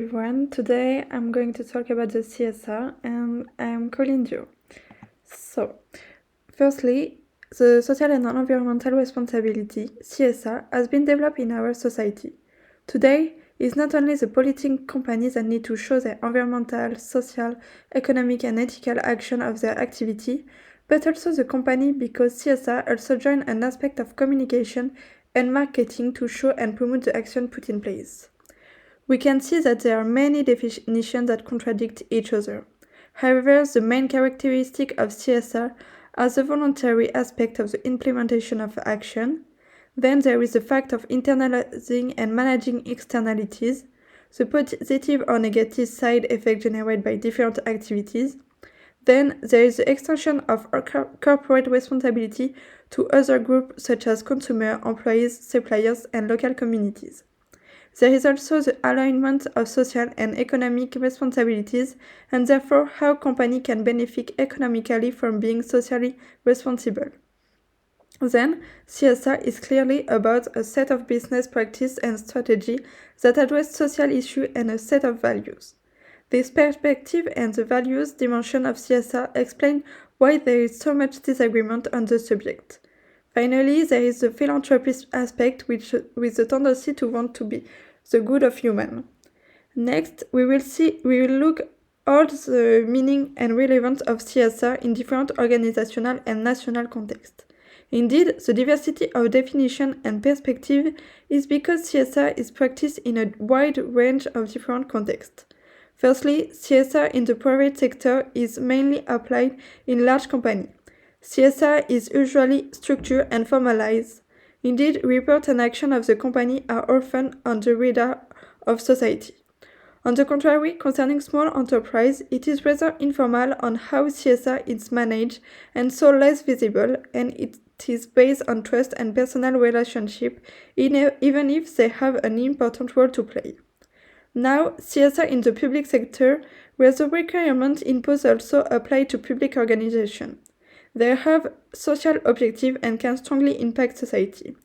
Everyone, today I'm going to talk about the CSR and I'm Colyne DUAULT. So, firstly, the social and environmental responsibility, CSR, has been developed in our society. Today, it's not only the polluting companies that need to show their environmental, social, economic and ethical action of their activity, but also the company because CSR also join an aspect of communication and marketing to show and promote the action put in place. We can see that there are many definitions that contradict each other. However, the main characteristic of CSR are the voluntary aspect of the implementation of action. Then there is the fact of internalizing and managing externalities, the positive or negative side effect generated by different activities. Then there is the extension of corporate responsibility to other groups such as consumers, employees, suppliers, and local communities. There is also the alignment of social and economic responsibilities, and therefore how companies can benefit economically from being socially responsible. Then, CSR is clearly about a set of business practice and strategy that address social issues and a set of values. This perspective and the values dimension of CSR explain why there is so much disagreement on the subject. Finally, there is the philanthropist aspect with the tendency to want to be the good of human. Next, we will look all the meaning and relevance of CSR in different organizational and national contexts. Indeed, the diversity of definition and perspective is because CSR is practiced in a wide range of different contexts. Firstly, CSR in the private sector is mainly applied in large companies. CSR is usually structured and formalized. Indeed, reports and actions of the company are often on the radar of society. On the contrary, concerning small enterprise, it is rather informal on how CSR is managed and so less visible, and it is based on trust and personal relationship, even if they have an important role to play. Now, CSR in the public sector, where the requirements imposed also apply to public organizations. They have social objectives and can strongly impact society.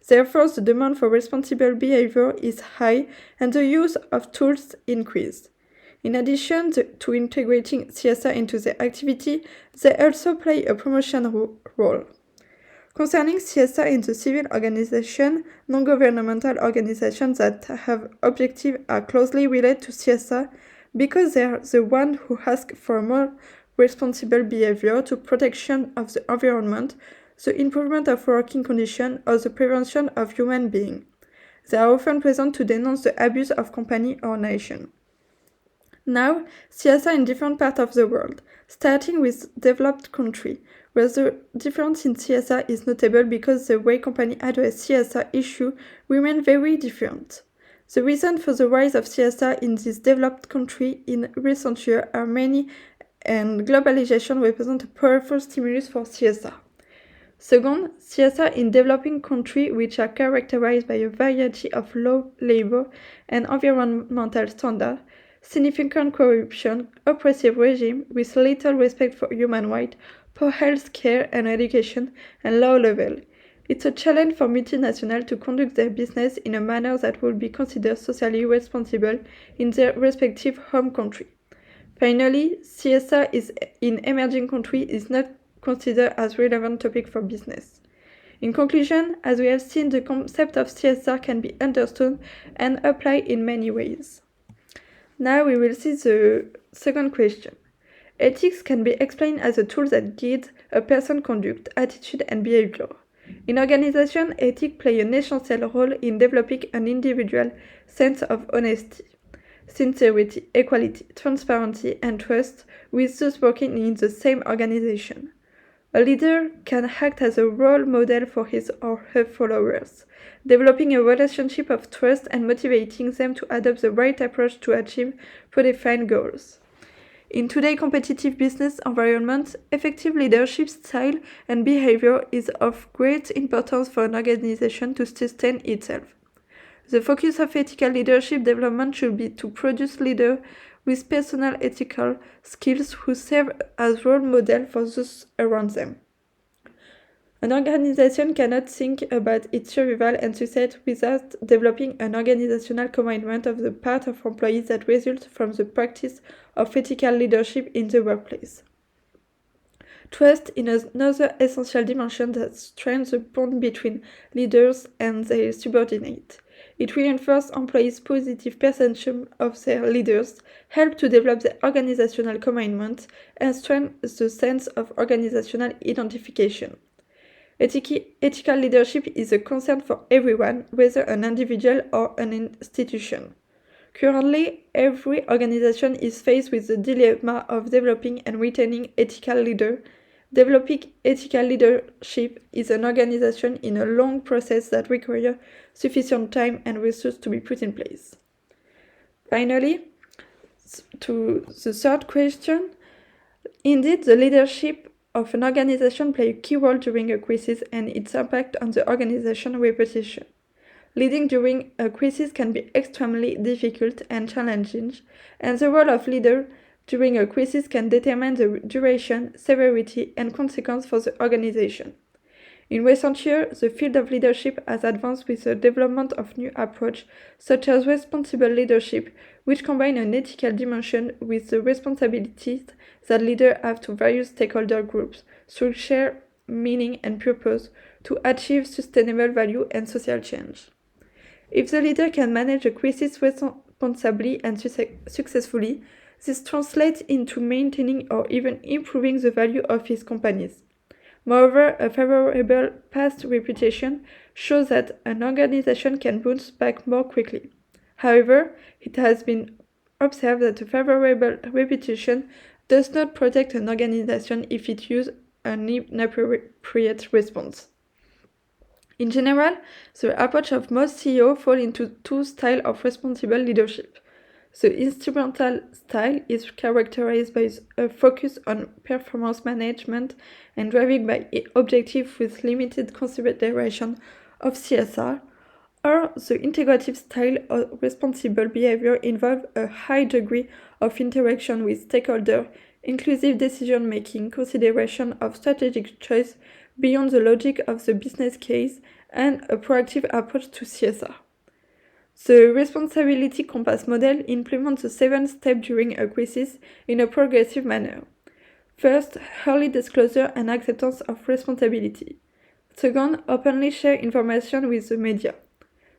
Therefore, the demand for responsible behavior is high and the use of tools increased. In addition to integrating CSR into their activity, they also play a promotion role. Concerning CSR in the civil organization, non-governmental organizations that have objectives are closely related to CSR because they are the ones who ask for more responsible behavior to protection of the environment, the improvement of working conditions, or the prevention of human beings. They are often present to denounce the abuse of company or nation. Now, CSR in different parts of the world, starting with developed countries, where the difference in CSR is notable because the way companies address CSR issue remain very different. The reasons for the rise of CSR in these developed countries in recent years are many, and globalization represents a powerful stimulus for CSR. Second, CSR in developing countries which are characterized by a variety of low labor and environmental standards, significant corruption, oppressive regime with little respect for human rights, poor health care and education, and low level. It's a challenge for multinationals to conduct their business in a manner that will be considered socially responsible in their respective home country. Finally, CSR in emerging countries is not considered as relevant topic for business. In conclusion, as we have seen, the concept of CSR can be understood and applied in many ways. Now we will see the second question. Ethics can be explained as a tool that guides a person's conduct, attitude, and behavior. In organization, ethics play an essential role in developing an individual sense of honesty, sincerity, equality, transparency, and trust with those working in the same organization. A leader can act as a role model for his or her followers, developing a relationship of trust and motivating them to adopt the right approach to achieve predefined goals. In today's competitive business environment, effective leadership style and behavior is of great importance for an organization to sustain itself. The focus of ethical leadership development should be to produce leaders with personal ethical skills who serve as role models for those around them. An organization cannot think about its survival and success without developing an organizational commitment of the part of employees that results from the practice of ethical leadership in the workplace. Trust is another essential dimension that strengthens the bond between leaders and their subordinates. It reinforces employees' positive perception of their leaders, helps to develop their organizational commitment, and strengthens the sense of organizational identification. Ethical leadership is a concern for everyone, whether an individual or an institution. Currently, every organization is faced with the dilemma of developing and retaining ethical leaders. Developing ethical leadership is an organization in a long process that requires sufficient time and resources to be put in place. Finally, to the third question, indeed, the leadership of an organization plays a key role during a crisis and its impact on the organization's reputation. Leading during a crisis can be extremely difficult and challenging, and the role of leader during a crisis can determine the duration, severity, and consequence for the organization. In recent years, the field of leadership has advanced with the development of new approaches, such as responsible leadership, which combine an ethical dimension with the responsibilities that leaders have to various stakeholder groups through shared meaning and purpose to achieve sustainable value and social change. If the leader can manage a crisis responsibly and successfully, this translates into maintaining or even improving the value of his companies. Moreover, a favorable past reputation shows that an organization can bounce back more quickly. However, it has been observed that a favorable reputation does not protect an organization if it uses an inappropriate response. In general, the approach of most CEOs falls into two styles of responsible leadership. The instrumental style is characterized by a focus on performance management and driving by objectives with limited consideration of CSR, or the integrative style of responsible behavior involves a high degree of interaction with stakeholders, inclusive decision-making, consideration of strategic choice beyond the logic of the business case, and a proactive approach to CSR. The Responsibility Compass model implements the 7 steps during a crisis in a progressive manner. First, early disclosure and acceptance of responsibility. Second, openly share information with the media.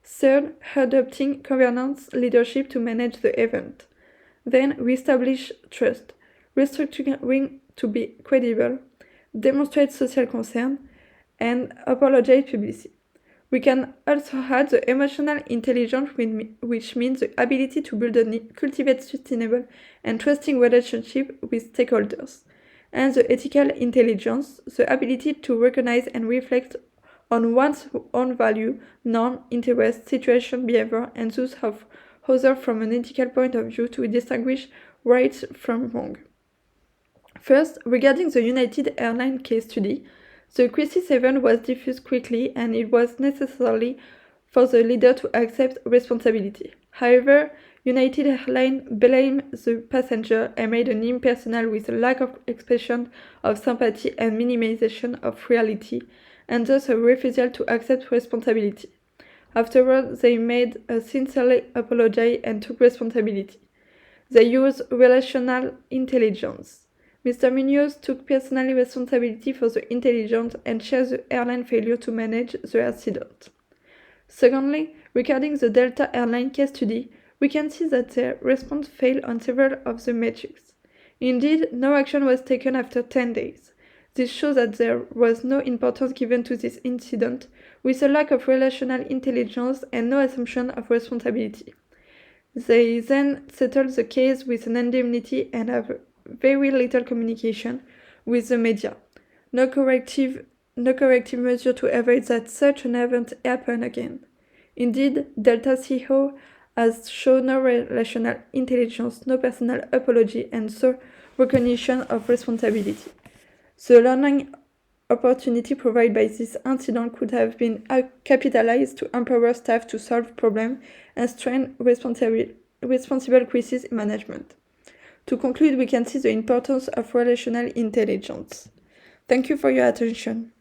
Third, adopting governance leadership to manage the event. Then, reestablish trust, restructuring to be credible, demonstrate social concern, and apologize publicly. We can also add the emotional intelligence, which means the ability to build and cultivate sustainable and trusting relationships with stakeholders, and the ethical intelligence, the ability to recognize and reflect on one's own value, norm, interest, situation, behavior, and those of others from an ethical point of view to distinguish right from wrong. First, regarding the United Airlines case study, the crisis event was diffused quickly and it was necessary for the leader to accept responsibility. However, United Airlines blamed the passenger and made an impersonal with a lack of expression of sympathy and minimization of reality, and thus a refusal to accept responsibility. Afterwards, they made a sincere apology and took responsibility. They used relational intelligence. Mr. Munoz took personal responsibility for the intelligence and shared the airline failure to manage the accident. Secondly, regarding the Delta Airline case study, we can see that their response failed on several of the metrics. Indeed, no action was taken after 10 days. This shows that there was no importance given to this incident, with a lack of relational intelligence and no assumption of responsibility. They then settled the case with an indemnity and have very little communication with the media. No corrective measure to avoid that such an event happen again. Indeed, Delta CEO has shown no relational intelligence, no personal apology, and so recognition of responsibility. The learning opportunity provided by this incident could have been capitalized to empower staff to solve problems and strengthen responsible crisis management. To conclude, we can see the importance of relational intelligence. Thank you for your attention.